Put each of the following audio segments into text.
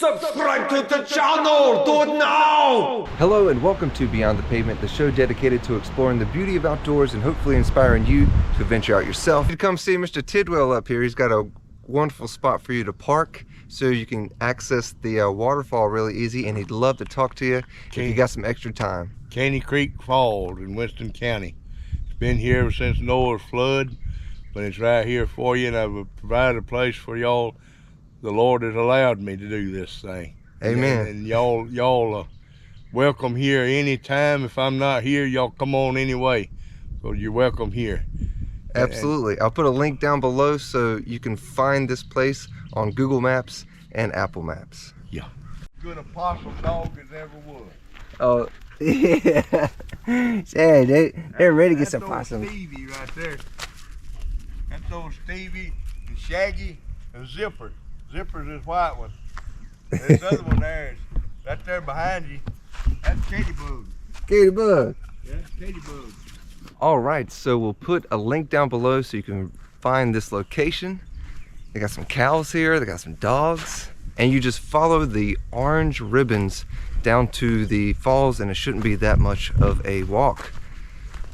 Subscribe to the channel! Do it now! Hello and welcome to Beyond the Pavement, the show dedicated to exploring the beauty of outdoors and hopefully inspiring you to venture out yourself. You come see Mr. Tidwell up here. He's got a wonderful spot for you to park so you can access the waterfall really easy, and he'd love to talk to you if you got some extra time. Caney Creek Falls in Winston County. It's been here ever since Noah's flood, but it's right here for you, and I've provided a place for y'all. The Lord has allowed me to do this thing. Amen. And y'all welcome here anytime. If I'm not here, y'all come on anyway. So you're welcome here. Absolutely. I'll put a link down below so you can find this place on Google Maps and Apple Maps. Yeah. Good opossum dog as ever was. Oh, yeah. Yeah, they're ready to get some possums. That's old Stevie right there. That's old Stevie and Shaggy and Zipper. Zipper's this white one. This other one there is right there behind you. That's Katybug. Katybug. Yeah, that's Katybug. All right, so we'll put a link down below so you can find this location. They got some cows here, they got some dogs, and you just follow the orange ribbons down to the falls, and it shouldn't be that much of a walk,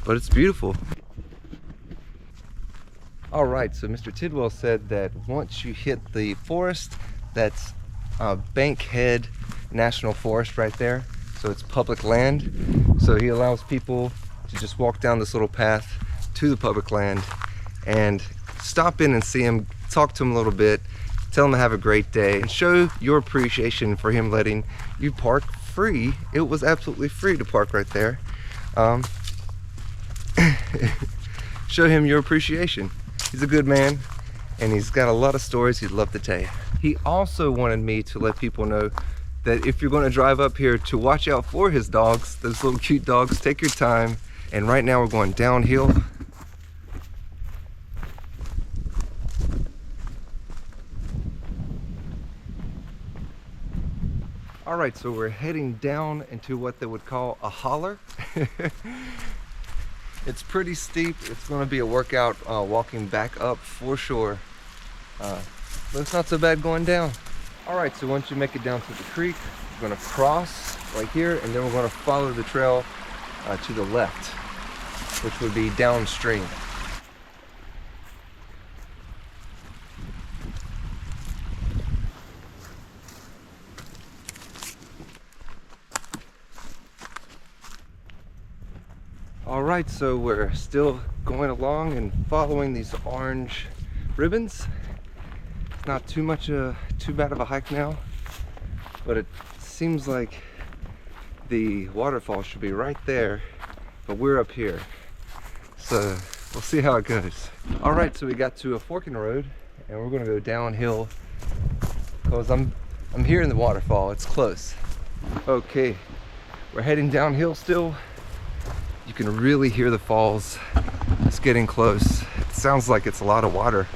but it's beautiful. All right, so Mr. Tidwell said that once you hit the forest, that's Bankhead National Forest right there, so it's public land. So he allows people to just walk down this little path to the public land and stop in and see him, talk to him a little bit, tell him to have a great day, and show your appreciation for him letting you park free. It was absolutely free to park right there. Show him your appreciation. He's a good man, and he's got a lot of stories he'd love to tell you. He also wanted me to let people know that if you're going to drive up here, to watch out for his dogs, those little cute dogs. Take your time. And right now we're going downhill. All right, so we're heading down into what they would call a holler. It's pretty steep. It's going to be a workout walking back up for sure, but it's not so bad going down. All right, so once you make it down to the creek, we're going to cross right here, and then we're going to follow the trail to the left, which would be downstream. All right, so we're still going along and following these orange ribbons. It's not too bad of a hike now, but it seems like the waterfall should be right there, but we're up here. So we'll see how it goes. All right, so we got to a fork in the road, and we're gonna go downhill because I'm here in the waterfall. It's close. Okay, we're heading downhill still. You can really hear the falls. It's getting close. It sounds like it's a lot of water.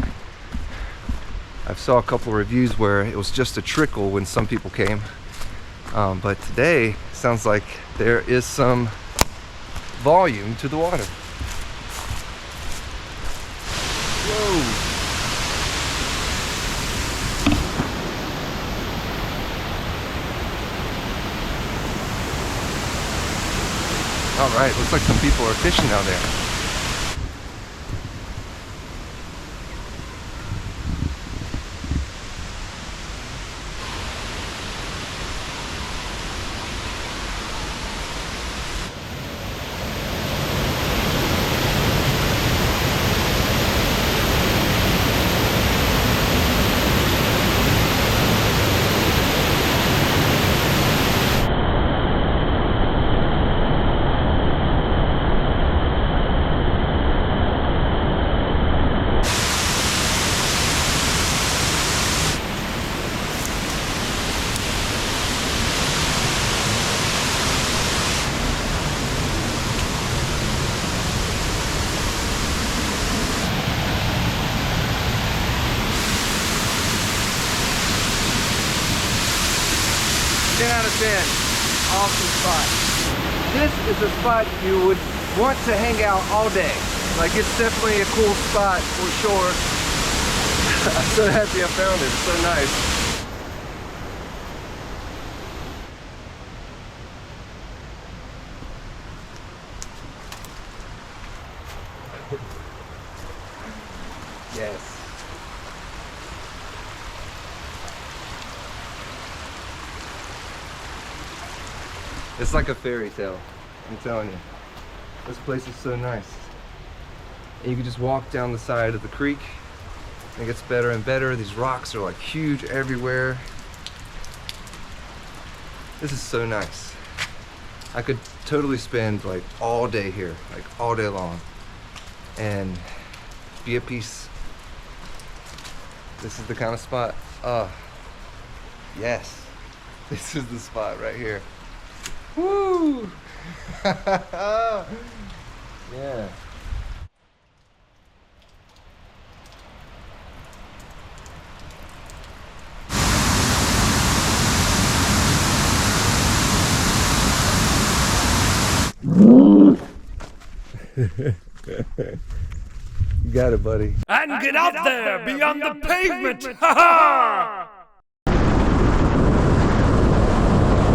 I've saw a couple of reviews where it was just a trickle when some people came, but today sounds like there is some volume to the water. Whoa! All right, looks like some people are fishing out there. Out of 10. Awesome spot. This is a spot you would want to hang out all day. Like, it's definitely a cool spot for sure. I'm so happy I found it. It's so nice. It's like a fairy tale, I'm telling you. This place is so nice. And you can just walk down the side of the creek, and it gets better and better. These rocks are like huge everywhere. This is so nice. I could totally spend like all day here, like all day long, and be at peace. This is the kind of spot, yes, this is the spot right here. Woo! Yeah. You got it, buddy. And get out there beyond the pavement! Ha ha!